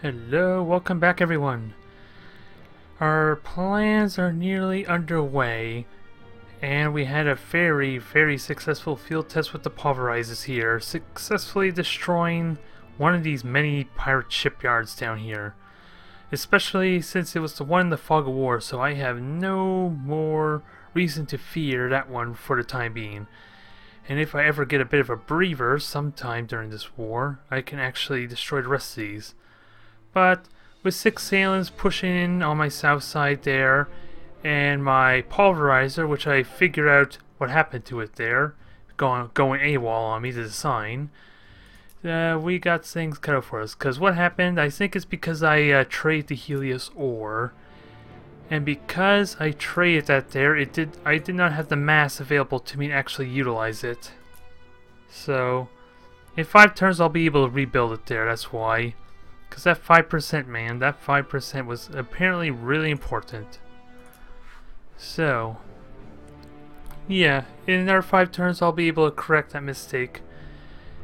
Hello, welcome back everyone. Our plans are nearly underway, and we had a very successful field test with the Pulverizers here, successfully destroying one of these many pirate shipyards down here. Especially since it was the one in the fog of war, so I have no more reason to fear that one for the time being. And if I ever get a bit of a breather sometime during this war, I can actually destroy the rest of these. But with 6 Thalans pushing in on my south side there, and my Pulverizer, which I figured out what happened to it there, going AWOL on me, the sign, we got things cut out for us. Because what happened, I think it's because I traded the Helios ore, and because I traded that there, I did not have the mass available to me to actually utilize it. So, in 5 turns I'll be able to rebuild it there, that's why. Because that 5%, man, that 5% was apparently really important. So, yeah, in another 5 turns I'll be able to correct that mistake.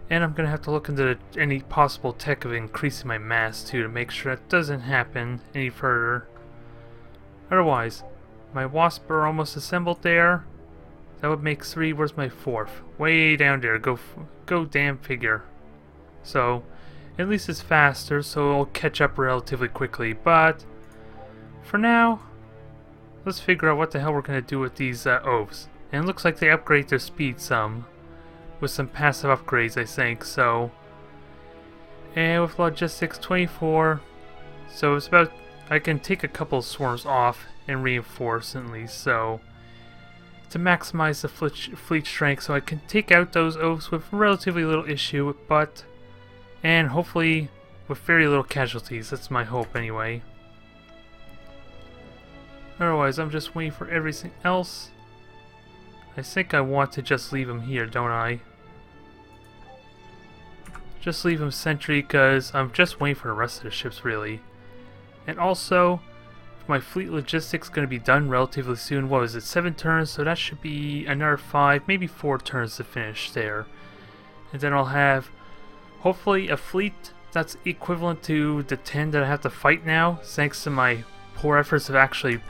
And I'm going to have to look into any possible tech of increasing my mass too to make sure that doesn't happen any further. Otherwise, my wasp are almost assembled there. That would make 3, where's my 4th? Way down there, go damn figure. So, at least it's faster, so it'll catch up relatively quickly. But for now, let's figure out what the hell we're gonna do with these oafs. And it looks like they upgrade their speed some, with some passive upgrades, I think. So, and with logistics 24, so it's about I can take a couple of swarms off and reinforce at least. So to maximize the fleet strength, so I can take out those oafs with relatively little issue, but. And hopefully with very little casualties, that's my hope anyway. Otherwise, I'm just waiting for everything else. I think I want to just leave him here, don't I? Just leave him sentry, because I'm just waiting for the rest of the ships, really. And also, my fleet logistics going to be done relatively soon. What was it, 7 turns? So that should be another 5, maybe 4 turns to finish there. And then I'll have hopefully a fleet that's equivalent to the 10 that I have to fight now, thanks to my poor efforts of actually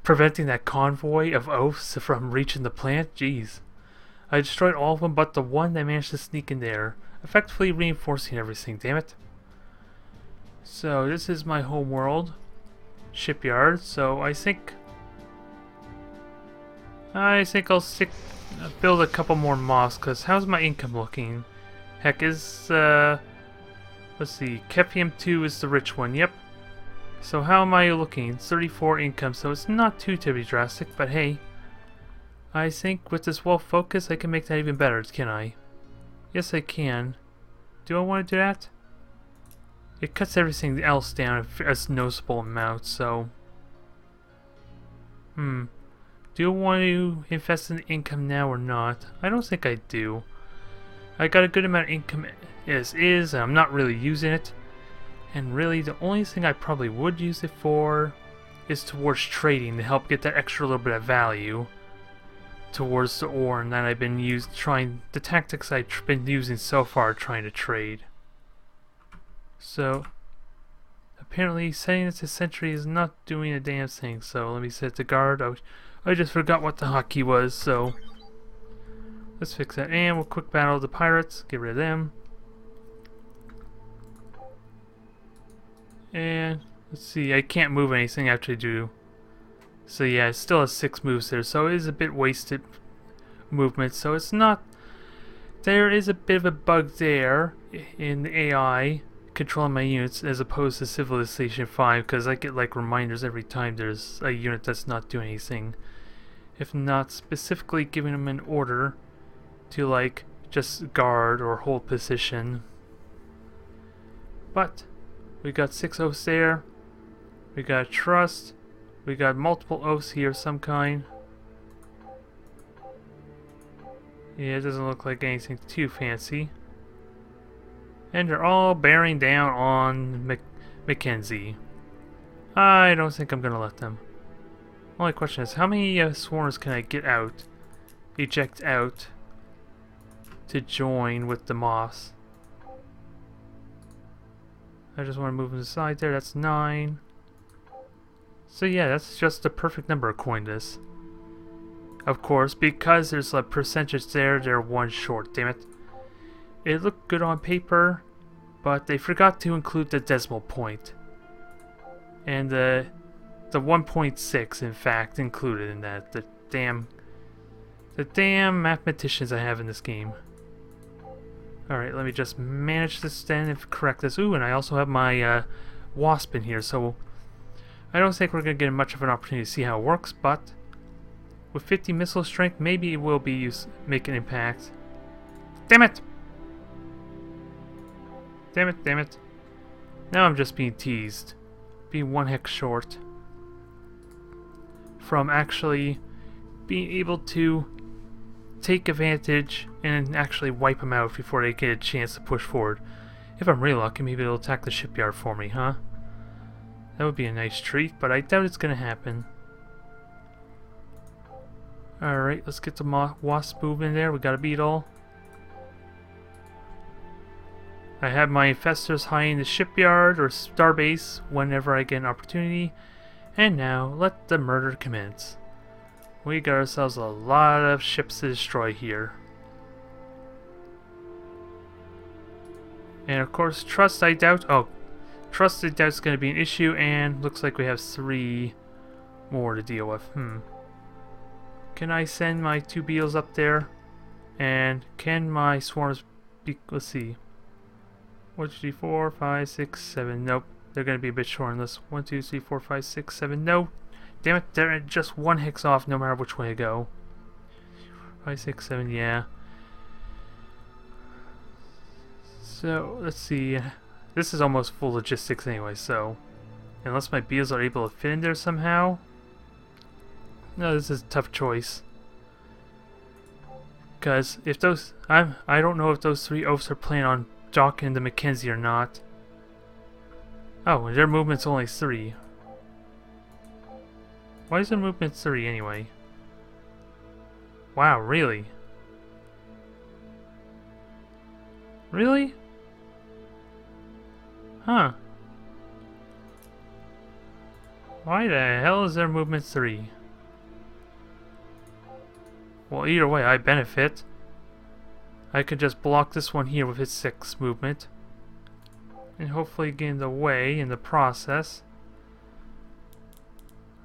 preventing that convoy of oafs from reaching the plant. Jeez. I destroyed all of them but the one that managed to sneak in there, effectively reinforcing everything, damn it. So this is my home world, shipyard, so I think I'll build a couple more mosques, because how's my income looking? Heck, let's see, Kepium 2 is the rich one, yep. So how am I looking? 34 income, so it's not too terribly drastic, but hey. I think with this well focus I can make that even better, can I? Yes I can. Do I want to do that? It cuts everything else down a noticeable amount, so. Do I want to invest in income now or not? I don't think I do. I got a good amount of income as is, and I'm not really using it. And really, the only thing I probably would use it for is towards trading to help get that extra little bit of value towards the ore, and that I've been the tactics I've been using so far trying to trade. So, apparently setting it to sentry is not doing a damn thing, so let me set it to guard. I just forgot what the hotkey was, so let's fix that, and we'll quick battle the pirates, get rid of them. And let's see, I can't move anything after I do. So yeah, it still has 6 moves there, so it is a bit wasted movement. So it's not. There is a bit of a bug there in the AI controlling my units as opposed to Civilization 5, because I get like reminders every time there's a unit that's not doing anything. If not specifically giving them an order to like just guard or hold position. But we got 6 oaths there. We got trust. We got multiple oaths here of some kind. Yeah, it doesn't look like anything too fancy. And they're all bearing down on Makensi. I don't think I'm gonna let them. Only question is, how many swarms can I get out, eject out, to join with the moss? I just want to move them aside there. That's 9. So yeah, that's just the perfect number according to this. Of course, because there's a percentage there, they're 1 short. Damn it. It looked good on paper, but they forgot to include the decimal point. And the 1.6, in fact, included in that. The damn mathematicians I have in this game. Alright, let me just manage this then and correct this. Ooh, and I also have my wasp in here, so I don't think we're going to get much of an opportunity to see how it works, but with 50 missile strength, maybe it will be make an impact. Damn it! Damn it, damn it. Now I'm just being teased. Being 1 hex short from actually being able to take advantage and actually wipe them out before they get a chance to push forward. If I'm really lucky, maybe they'll attack the shipyard for me, huh? That would be a nice treat, but I doubt it's going to happen. Alright, let's get the wasp moving there. We got a beetle. I have my infestors high in the shipyard or starbase whenever I get an opportunity. And now, let the murder commence. We got ourselves a lot of ships to destroy here. And of course, trust I doubt. Oh, trust I doubt is going to be an issue, and looks like we have 3 more to deal with. Can I send my 2 beetles up there? And can my swarms be... Let's see. 1, 2, 3, 4, 5, 6, 7. Nope. They're going to be a bit short on this. 1, 2, 3, 4, 5, 6, 7. No. Damn it. They're just 1 hex off no matter which way I go. 5, 6, 7. Yeah. So, let's see. This is almost full logistics anyway, so... Unless my beetles are able to fit in there somehow... No, this is a tough choice. Because if those... I don't know if those 3 oafs are planning on docking the Makensi or not. Oh, and their movement's only 3. Why is their movement 3 anyway? Wow, really? Really? Huh. Why the hell is their movement 3? Well, either way, I benefit. I could just block this one here with its 6 movement. And hopefully get in the way in the process.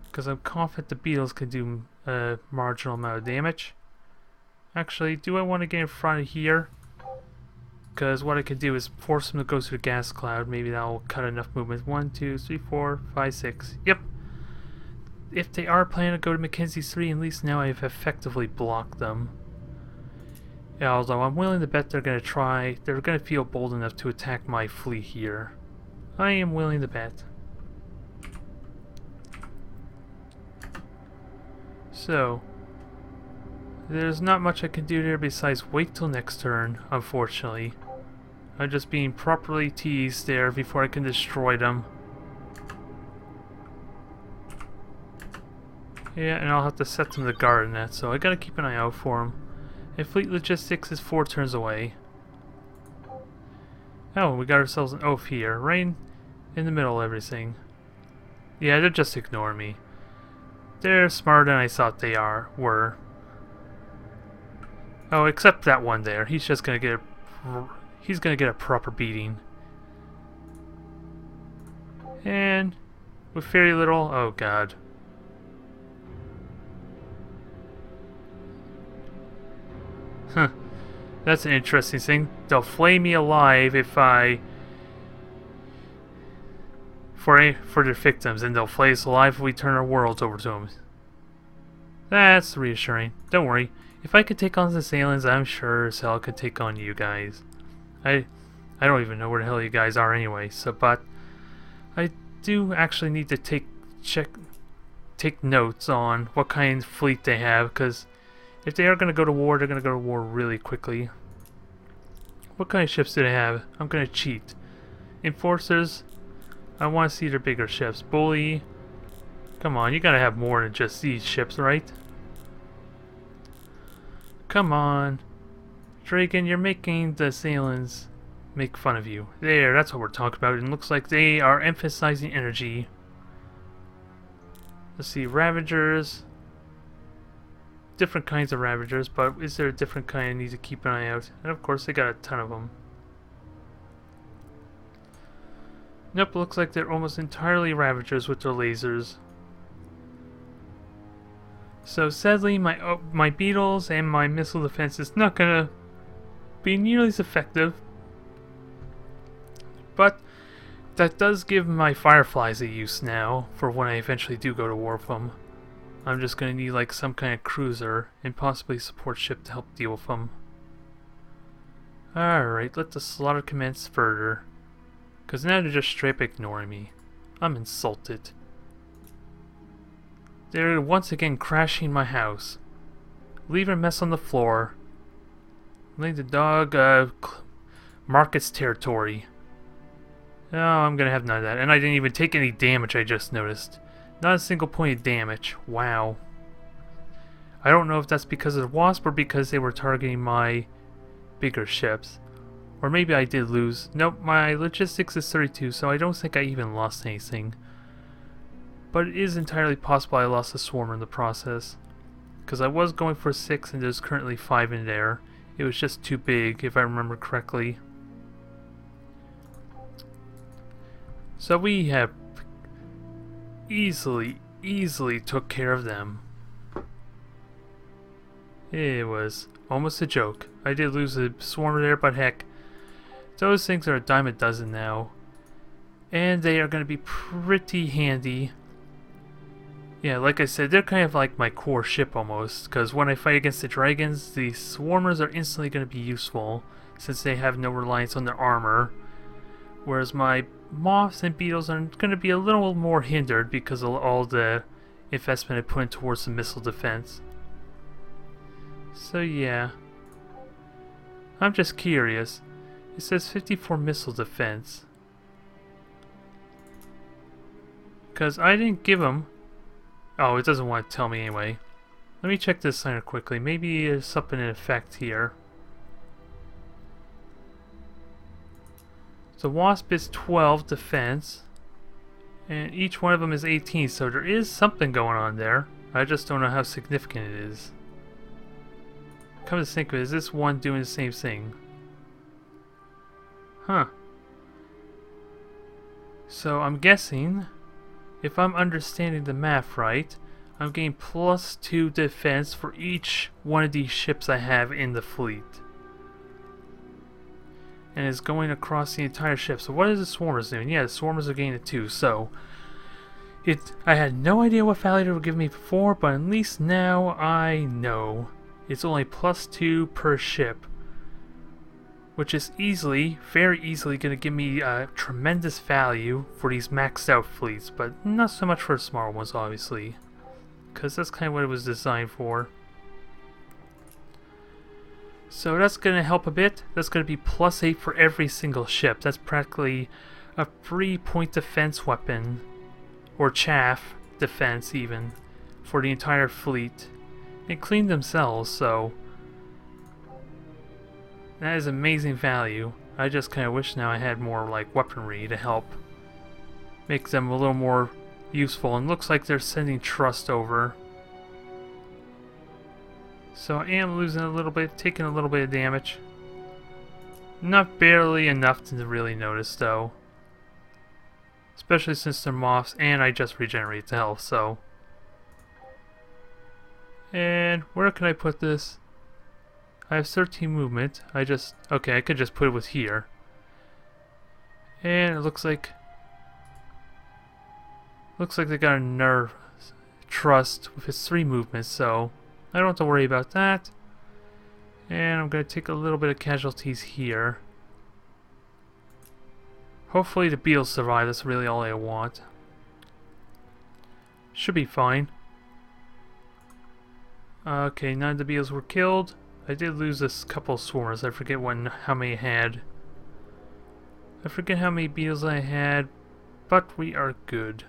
Because I'm confident the beetles can do a marginal amount of damage. Actually, do I want to get in front of here? Because what I could do is force them to go through the gas cloud. Maybe that will cut enough movement. 1, 2, 3, 4, 5, 6. Yep. If they are planning to go to Makensi 3, at least now I've effectively blocked them. Yeah, although I'm willing to bet they're going to try, they're going to feel bold enough to attack my fleet here. I am willing to bet. So, there's not much I can do there besides wait till next turn, unfortunately. I'm just being properly teased there before I can destroy them. Yeah, and I'll have to set them to guard in that, so I gotta keep an eye out for them. And fleet logistics is 4 turns away. Oh, we got ourselves an oaf here, right in the middle of everything. Yeah, they're just ignoring me. They're smarter than I thought they were. Oh, except that one there. He's just gonna get a proper beating. And with very little, oh god. Huh. That's an interesting thing. They'll flay me alive if I... For their victims, and they'll flay us alive if we turn our worlds over to them. That's reassuring. Don't worry. If I could take on the Thalans, I'm sure as hell I could take on you guys. I don't even know where the hell you guys are anyway, so but I do actually need to take notes on what kind of fleet they have, because if they are going to go to war, they're going to go to war really quickly. What kind of ships do they have? I'm going to cheat. Enforcers, I want to see their bigger ships. Bully, come on, you got to have more than just these ships, right? Come on. Dragon, you're making the Thalans make fun of you. There, that's what we're talking about. It looks like they are emphasizing energy. Let's see, Ravagers. Different kinds of Ravagers, but is there a different kind I need to keep an eye out? And of course, they got a ton of them. Nope, looks like they're almost entirely Ravagers with their lasers. So sadly, my beetles and my missile defense is not gonna be nearly as effective. But that does give my Fireflies a use now for when I eventually do go to war with them. I'm just gonna need like some kind of cruiser and possibly support ship to help deal with them. Alright, let the slaughter commence further. Cause now they're just straight up ignoring me. I'm insulted. They're once again crashing my house. Leave a mess on the floor. Leave the dog mark its territory. No, I'm gonna have none of that. And I didn't even take any damage, I just noticed. Not a single point of damage. Wow. I don't know if that's because of the Wasp or because they were targeting my bigger ships. Or maybe I did lose. Nope, my logistics is 32, so I don't think I even lost anything. But it is entirely possible I lost a swarmer in the process. Because I was going for 6 and there's currently 5 in there. It was just too big, if I remember correctly. So we have easily took care of them. It was almost a joke. I did lose a swarmer there, but heck, those things are a dime a dozen now. And they are going to be pretty handy. Yeah, like I said, they're kind of like my core ship almost, because when I fight against the dragons, the swarmers are instantly going to be useful, since they have no reliance on their armor. Whereas my moths and beetles are going to be a little more hindered because of all the investment I put in towards the missile defense. So yeah. I'm just curious. It says 54 missile defense. Because I didn't give them... Oh, it doesn't want to tell me anyway. Let me check this signer quickly. Maybe there's something in effect here. So Wasp is 12 defense. And each one of them is 18, so there is something going on there. I just don't know how significant it is. Come to think of it, is this one doing the same thing? Huh. So I'm guessing, if I'm understanding the math right, I'm getting +2 defense for each one of these ships I have in the fleet. And it's going across the entire ship. So what is the swarmers doing? Yeah, the swarmers are getting it too. So I had no idea what value they were giving me before, but at least now I know. It's only +2 per ship, which is easily, very easily going to give me tremendous value for these maxed out fleets, but not so much for small ones, obviously, because that's kind of what it was designed for. So that's going to help a bit. That's going to be +8 for every single ship. That's practically a 3-point defense weapon, or chaff defense even, for the entire fleet. They clean themselves, so that is amazing value. I just kind of wish now I had more like weaponry to help make them a little more useful. And looks like they're sending trust over. So I am losing a little bit, taking a little bit of damage. Not barely enough to really notice though. Especially since they're moths and I just regenerate the health, so. And where can I put this? I have 13 movement. Okay, I could just put it with here. And it looks like they got a nerve trust with his 3 movements, so I don't have to worry about that. And I'm going to take a little bit of casualties here. Hopefully the beetles survive, that's really all I want. Should be fine. Okay, none of the beetles were killed. I did lose a couple of swarmers. I forget how many I had. I forget how many beetles I had, but we are good.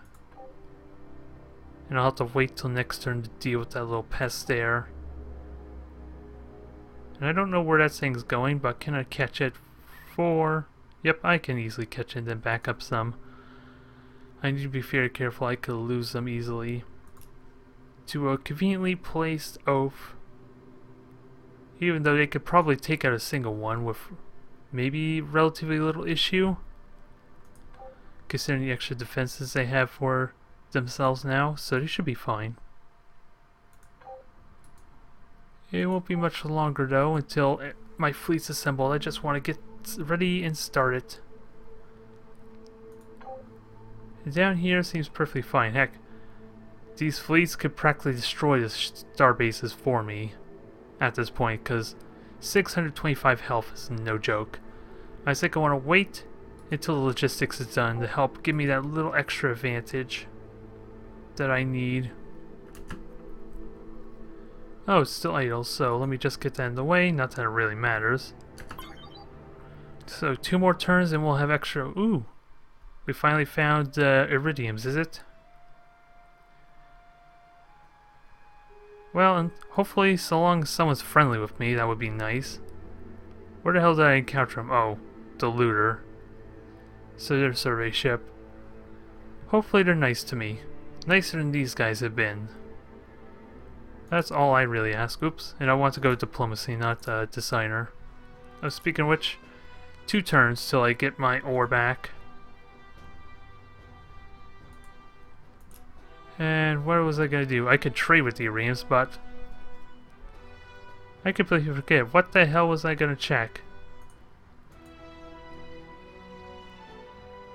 And I'll have to wait till next turn to deal with that little pest there. And I don't know where that thing's going, but can I catch it for Yep, I can easily catch and then back up some. I need to be very careful, I could lose them easily. To a conveniently placed oaf. Even though they could probably take out a single one with maybe relatively little issue. Considering the extra defenses they have for themselves now, so they should be fine. It won't be much longer though until my fleet's assembled. I just want to get ready and start it. And down here seems perfectly fine. Heck, these fleets could practically destroy the star bases for me at this point, because 625 health is no joke. I think I want to wait until the logistics is done to help give me that little extra advantage that I need. Oh, it's still idle, so let me just get that in the way, not that it really matters. So 2 more turns and we'll have extra. Ooh, we finally found iridiums, is it? Well, and hopefully so long as someone's friendly with me, that would be nice. Where the hell did I encounter him? Oh, the looter. So they're a survey ship. Hopefully they're nice to me. Nicer than these guys have been. That's all I really ask. Oops. And I want to go diplomacy, not designer. Oh, speaking of which, 2 turns till I get my ore back. And what was I gonna do? I could trade with the iridiums, but I completely forget. What the hell was I gonna check?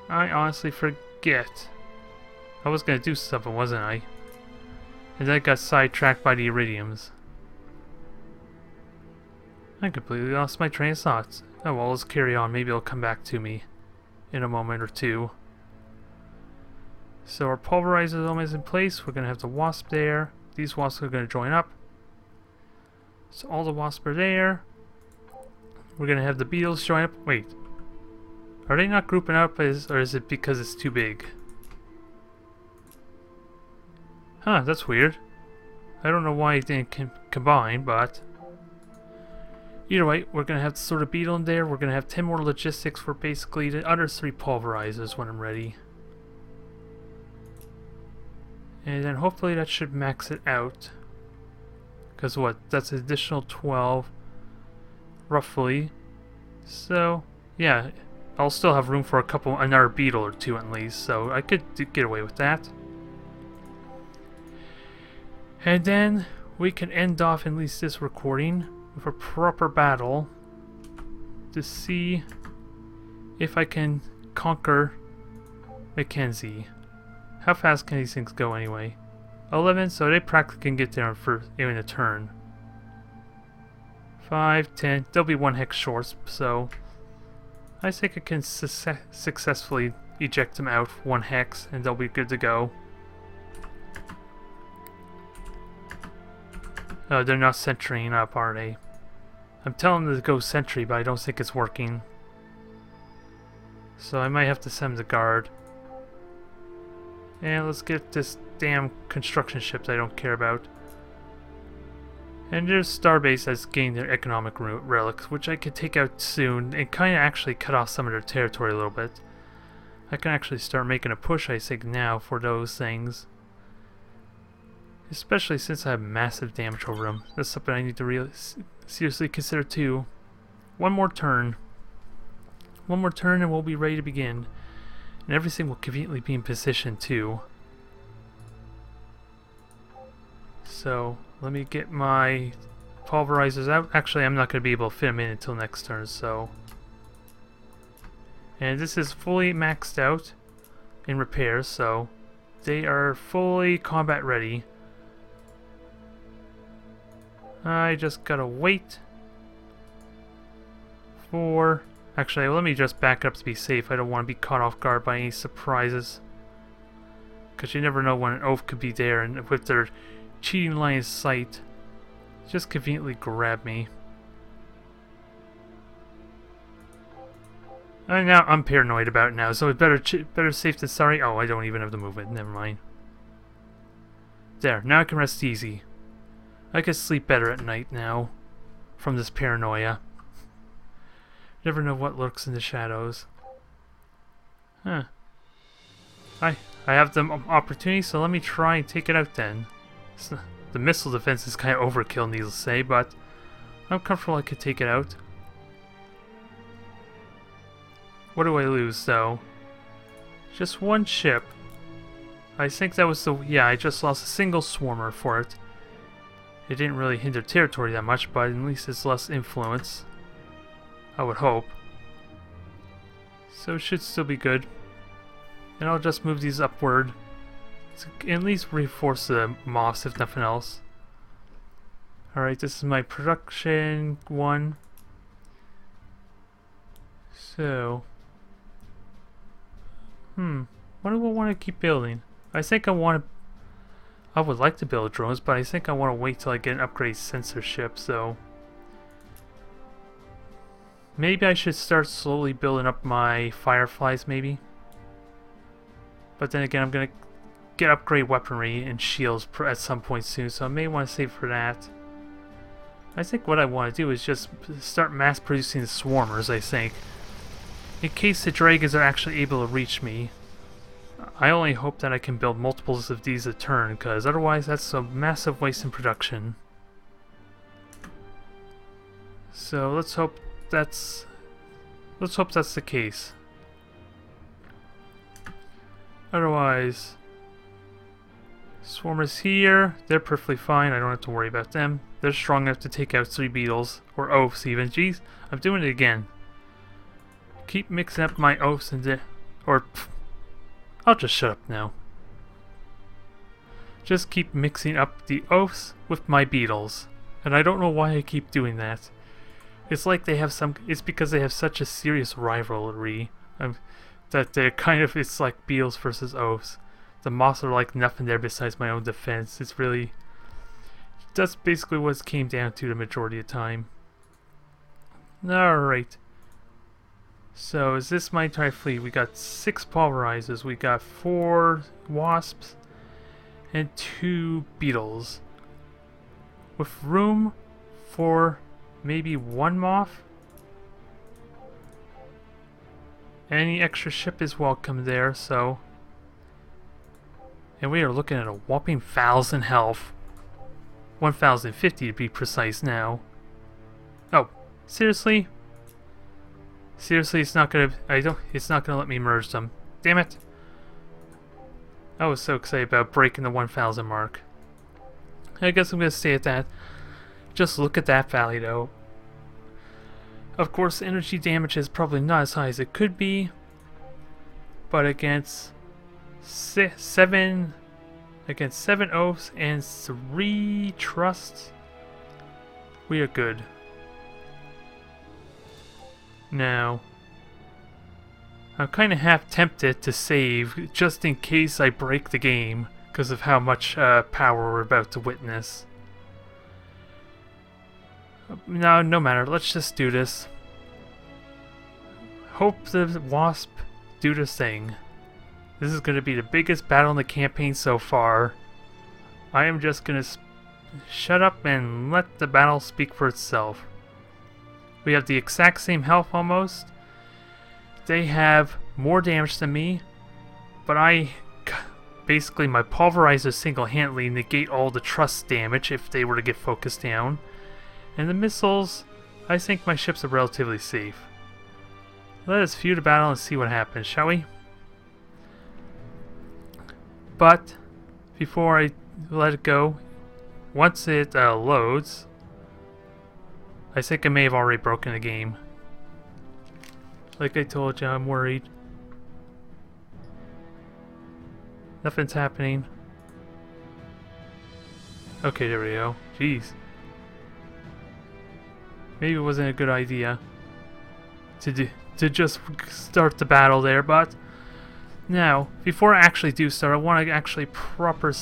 I honestly forget. I was gonna do something, wasn't I? And then I got sidetracked by the iridiums. I completely lost my train of thoughts. Oh well, let's carry on. Maybe it'll come back to me in a moment or two. So our pulverizer is almost in place. We're going to have the wasp there. These wasps are going to join up. So all the wasps are there. We're going to have the beetles join up. Wait. Are they not grouping up, or is it because it's too big? Huh, that's weird. I don't know why it didn't combine, but either way, we're going to have the sort of beetle in there. We're going to have 10 more logistics for basically the other 3 pulverizers when I'm ready. And then hopefully that should max it out. Because what? That's an additional 12. Roughly. So, yeah. I'll still have room for another beetle or 2 at least. So I could get away with that. And then we can end off at least this recording with a proper battle. To see if I can conquer Makensi. How fast can these things go anyway? 11, so they practically can get there in a turn. 5, 10, they'll be 1 hex short, so I think I can successfully eject them out 1 hex and they'll be good to go. Oh, they're not centering up, are they? I'm telling them to go sentry, but I don't think it's working. So I might have to send the guard. And let's get this damn construction ship that I don't care about. And there's Starbase that's gained their economic relics, which I could take out soon and kind of actually cut off some of their territory a little bit. I can actually start making a push, I think, now for those things. Especially since I have massive damage over them. That's something I need to really seriously consider too. 1 more turn. 1 more turn and we'll be ready to begin. And everything will conveniently be in position too. So let me get my pulverizers out. Actually, I'm not going to be able to fit them in until next turn, so. And this is fully maxed out in repairs, so they are fully combat ready. I just gotta wait for. Actually, let me just back up to be safe. I don't want to be caught off guard by any surprises. Because you never know when an oaf could be there and with their cheating line of sight, just conveniently grab me. And now I'm paranoid about it now, so it's better safe than sorry. Oh, I don't even have the movement. Never mind. There, now I can rest easy. I can sleep better at night now from this paranoia. Never know what lurks in the shadows. Huh. I have the opportunity, so let me try and take it out then. The missile defense is kind of overkill, needless to say, but I'm comfortable I could take it out. What do I lose, though? Just one ship. I think that was the... yeah, I just lost a single swarmer for it. It didn't really hinder territory that much, but at least it's less influence. I would hope. So it should still be good. And I'll just move these upward to at least reinforce the moss, if nothing else. Alright, this is my production one. So... what do I want to keep building? I think I want to... I would like to build drones, but I think I want to wait till I get an upgrade sensor ship, so... maybe I should start slowly building up my fireflies, maybe? But then again, I'm going to get upgrade weaponry and shields at some point soon, so I may want to save for that. I think what I want to do is just start mass producing the swarmers, I think. In case the dragons are actually able to reach me. I only hope that I can build multiples of these a turn, because otherwise that's a massive waste in production. So let's hope that's the case. Otherwise, swarmers here, they're perfectly fine. I don't have to worry about them. They're strong enough to take out 3 beetles, or oafs even. Jeez, I'm doing it again. Keep mixing up my oafs and I'll just shut up now. Just keep mixing up the oafs with my beetles. And I don't know why I keep doing that. It's like they have some... it's because they have such a serious rivalry. That they're kind of... it's like beetles versus oafs. The moss are like nothing there besides my own defense. It's really... that's basically what it came down to the majority of the time. Alright. So, is this my entire fleet? We got 6 Pulverizers, we got 4 Wasps, and 2 Beetles. With room for maybe 1 Moth? Any extra ship is welcome there, so... and we are looking at a whopping 1,000 health. 1,050 to be precise now. Oh, seriously? Seriously, it's not gonna... it's not gonna let me merge them. Damn it! I was so excited about breaking the 1,000 mark. I guess I'm gonna stay at that. Just look at that value, though. Of course, energy damage is probably not as high as it could be, but against 7 oaths and 3 trusts, we are good. Now, I'm kind of half tempted to save just in case I break the game because of how much power we're about to witness. No, no matter. Let's just do this. Hope the Wasp do the thing. This is going to be the biggest battle in the campaign so far. I am just going to shut up and let the battle speak for itself. We have the exact same health almost. They have more damage than me, but basically my Pulverizers single-handedly negate all the trust damage if they were to get focused down. And the missiles, I think my ships are relatively safe. Let us view the battle and see what happens, shall we? But before I let it go, once it loads, I think I may have already broken the game. Like I told you, I'm worried. Nothing's happening. Okay, there we go. Jeez. Maybe it wasn't a good idea to just start the battle there, but now, before I actually do start, I want to actually proper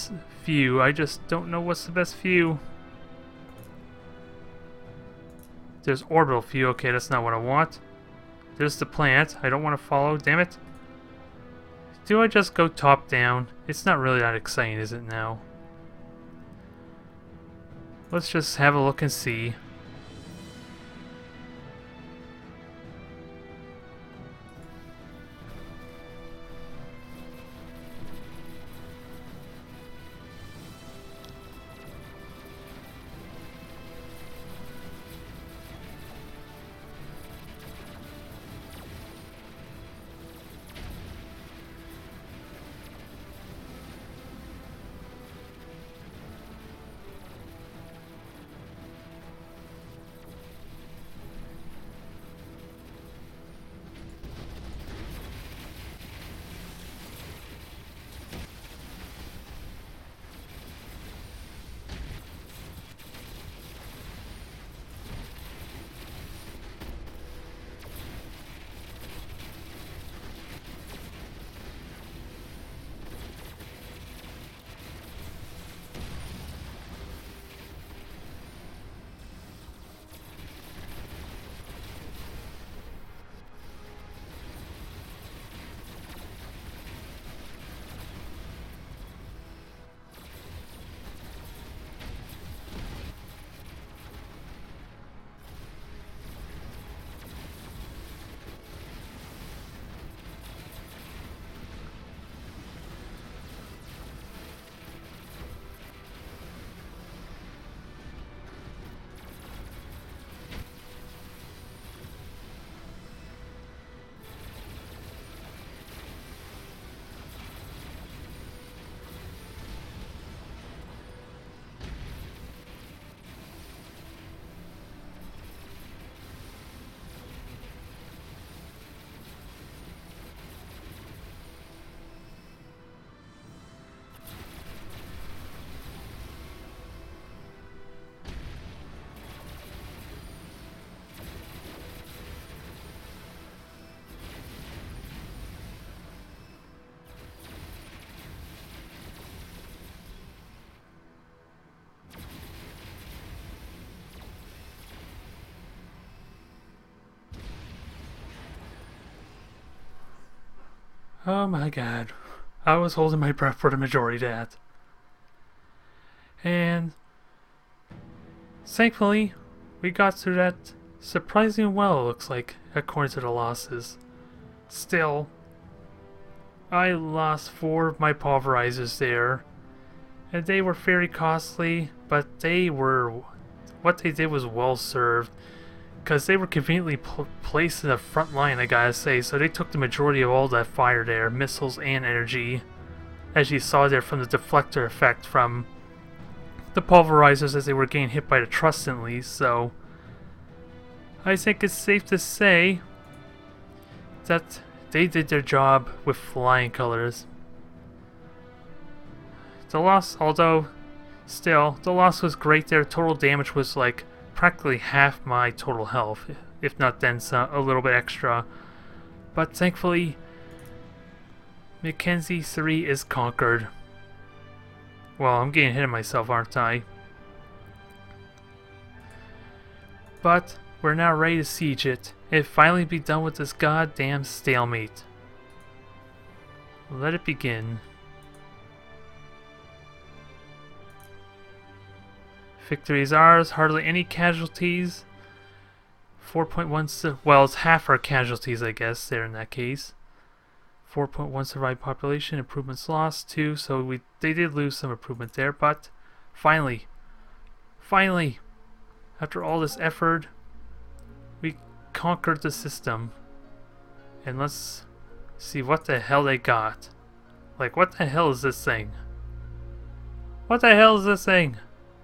view. I just don't know what's the best view. There's orbital view. Okay, that's not what I want. There's the plant. I don't want to follow. Damn it. Do I just go top down? It's not really that exciting, is it now? Let's just have a look and see. Oh my god. I was holding my breath for the majority of that. And thankfully, we got through that surprisingly well, it looks like, according to the losses. Still, I lost 4 of my pulverizers there, and they were very costly, but what they did was well served, because they were conveniently placed in the front line, I gotta say, so they took the majority of all that fire there, missiles and energy, as you saw there from the deflector effect from the pulverizers as they were getting hit by the truss at least. So I think it's safe to say that they did their job with flying colors. The loss, although still, the loss was great there. Total damage was like practically half my total health, if not then a little bit extra. But thankfully, Makensi III is conquered. Well, I'm getting ahead of myself, aren't I? But we're now ready to siege it and finally be done with this goddamn stalemate. Let it begin. Victory is ours, hardly any casualties. 4.1, well, it's half our casualties, I guess, there in that case. 4.1 survived population, improvements lost 2, so they did lose some improvement there, but finally, after all this effort, we conquered the system. And let's see what the hell they got. Like, what the hell is this thing? What the hell is this thing?